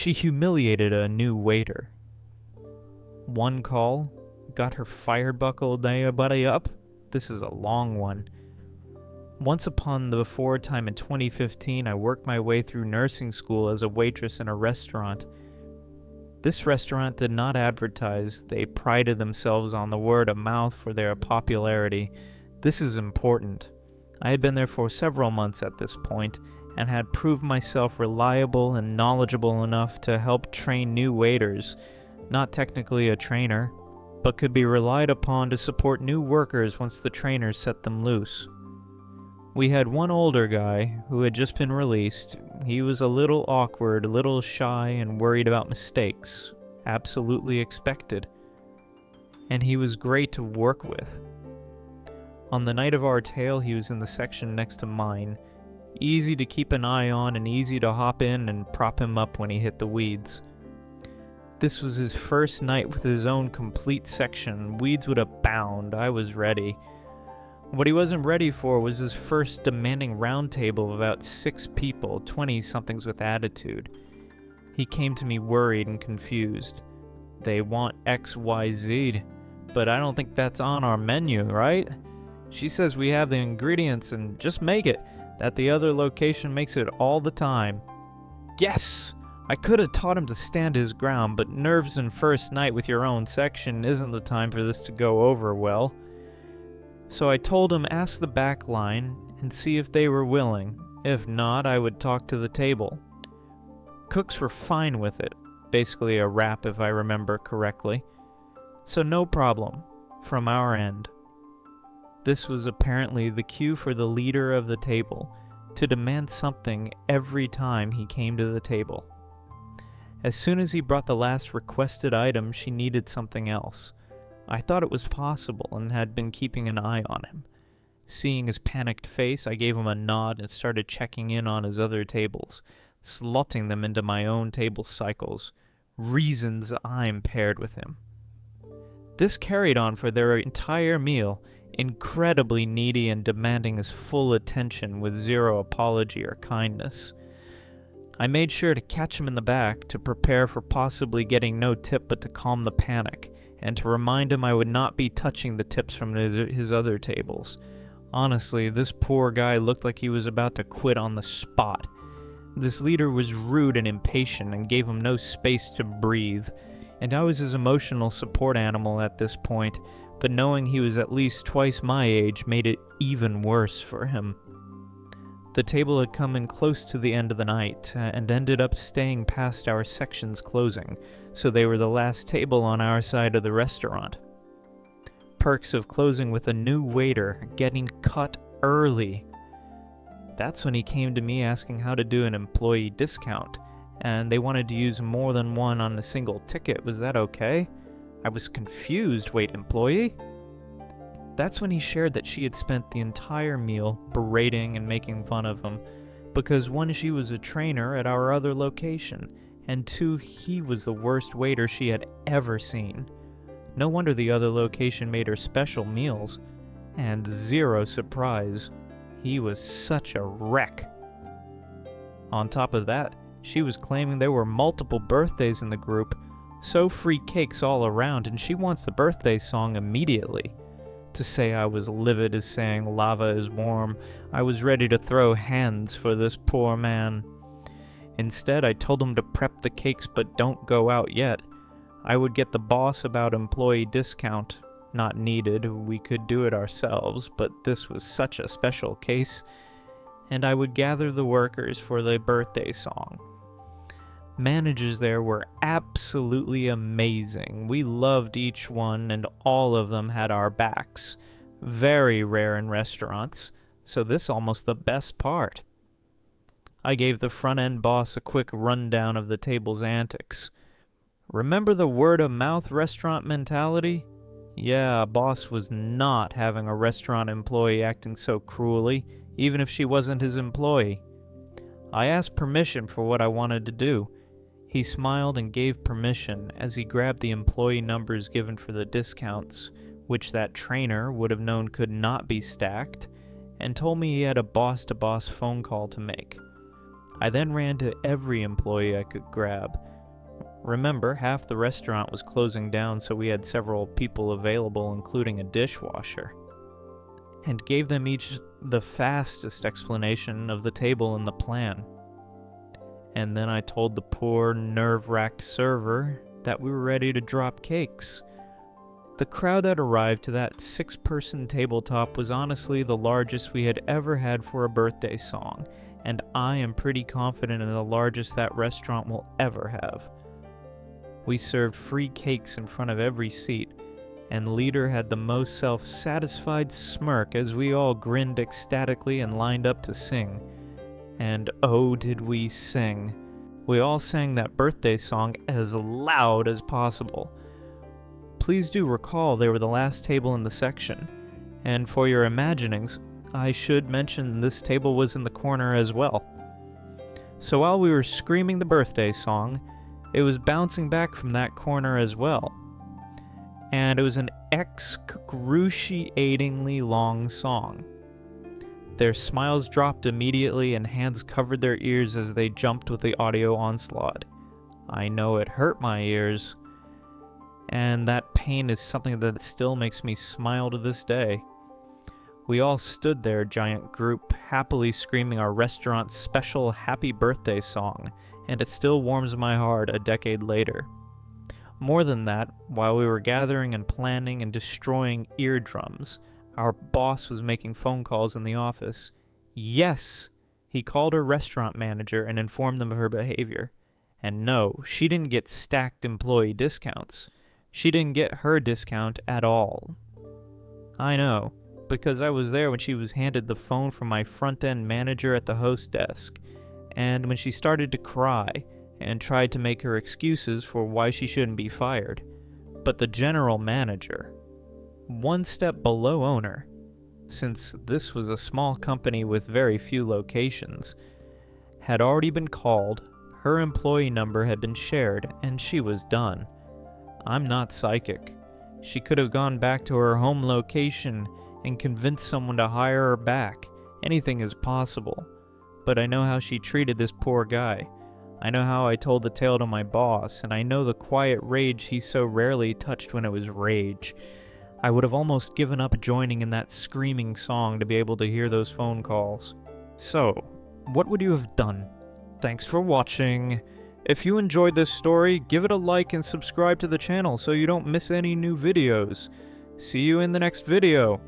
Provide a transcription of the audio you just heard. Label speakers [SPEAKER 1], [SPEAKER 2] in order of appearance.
[SPEAKER 1] She humiliated a new waiter. One call got her fire buckled buddy up. This is a long one. Once upon the before time in 2015, I worked my way through nursing school as a waitress in a restaurant. This restaurant did not advertise. They prided themselves on the word of mouth for their popularity. This is important. I had been there for several months at this point, and had proved myself reliable and knowledgeable enough to help train new waiters. Not technically a trainer, but could be relied upon to support new workers once the trainers set them loose. We had one older guy who had just been released. He was a little awkward, a little shy, and worried about mistakes. Absolutely expected. And he was great to work with. On the night of our tale, he was in the section next to mine. Easy to keep an eye on and easy to hop in and prop him up when he hit the weeds. This was his first night with his own complete section. Weeds would abound. I was ready. What he wasn't ready for was his first demanding round table of about 6 people, 20-somethings with attitude. He came to me worried and confused. They want XYZ, but I don't think that's on our menu, right? She says we have the ingredients and just make it, that the other location makes it all the time. Yes! I could have taught him to stand his ground, but nerves and first night with your own section isn't the time for this to go over well. So I told him ask the back line and see if they were willing. If not, I would talk to the table. Cooks were fine with it. Basically a wrap if I remember correctly. So no problem, from our end. This was apparently the cue for the leader of the table, to demand something every time he came to the table. As soon as he brought the last requested item, she needed something else. I thought it was possible and had been keeping an eye on him. Seeing his panicked face, I gave him a nod and started checking in on his other tables, slotting them into my own table cycles. Reasons I'm paired with him. This carried on for their entire meal, incredibly needy and demanding his full attention with zero apology or kindness. I made sure to catch him in the back to prepare for possibly getting no tip but to calm the panic, and to remind him I would not be touching the tips from his other tables. Honestly, this poor guy looked like he was about to quit on the spot. This leader was rude and impatient and gave him no space to breathe, and I was his emotional support animal at this point, but knowing he was at least twice my age made it even worse for him. The table had come in close to the end of the night, and ended up staying past our section's closing, so they were the last table on our side of the restaurant. Perks of closing with a new waiter, getting cut early. That's when he came to me asking how to do an employee discount, and they wanted to use more than one on a single ticket. Was that okay? I was confused. Wait, employee? That's when he shared that she had spent the entire meal berating and making fun of him, because 1, she was a trainer at our other location, and 2, he was the worst waiter she had ever seen. No wonder the other location made her special meals, and zero surprise, he was such a wreck. On top of that, she was claiming there were multiple birthdays in the group, so free cakes all around, and she wants the birthday song immediately. To say I was livid as saying lava is warm. I was ready to throw hands for this poor man. Instead, I told him to prep the cakes but don't go out yet. I would get the boss about employee discount. Not needed, we could do it ourselves, but this was such a special case. And I would gather the workers for the birthday song. Managers there were absolutely amazing. We loved each one, and all of them had our backs. Very rare in restaurants, so this almost the best part. I gave the front-end boss a quick rundown of the table's antics. Remember the word-of-mouth restaurant mentality? Yeah, boss was not having a restaurant employee acting so cruelly, even if she wasn't his employee. I asked permission for what I wanted to do. He smiled and gave permission as he grabbed the employee numbers given for the discounts, which that trainer would have known could not be stacked, and told me he had a boss-to-boss phone call to make. I then ran to every employee I could grab, Remember, half the restaurant was closing down, so we had several people available, including a dishwasher, and gave them each the fastest explanation of the table and the plan. And then I told the poor, nerve-wracked server that we were ready to drop cakes. The crowd that arrived to that 6-person tabletop was honestly the largest we had ever had for a birthday song, and I am pretty confident in the largest that restaurant will ever have. We served free cakes in front of every seat, and Leader had the most self-satisfied smirk as we all grinned ecstatically and lined up to sing. And oh, did we sing. We all sang that birthday song as loud as possible. Please do recall they were the last table in the section, and for your imaginings, I should mention this table was in the corner as well. So while we were screaming the birthday song, it was bouncing back from that corner as well. And it was an excruciatingly long song. Their smiles dropped immediately and hands covered their ears as they jumped with the audio onslaught. I know it hurt my ears, and that pain is something that still makes me smile to this day. We all stood there, giant group, happily screaming our restaurant's special happy birthday song, and it still warms my heart a decade later. More than that, while we were gathering and planning and destroying eardrums, our boss was making phone calls in the office. Yes! He called her restaurant manager and informed them of her behavior. And no, she didn't get stacked employee discounts. She didn't get her discount at all. I know, because I was there when she was handed the phone from my front-end manager at the host desk, and when she started to cry and tried to make her excuses for why she shouldn't be fired. But the general manager, one step below owner, since this was a small company with very few locations, had already been called, her employee number had been shared, and she was done. I'm not psychic. She could have gone back to her home location and convinced someone to hire her back. Anything is possible. But I know how she treated this poor guy. I know how I told the tale to my boss, and I know the quiet rage he so rarely touched when it was rage. I would have almost given up joining in that screaming song to be able to hear those phone calls. So, what would you have done? Thanks for watching. If you enjoyed this story, give it a like and subscribe to the channel so you don't miss any new videos. See you in the next video.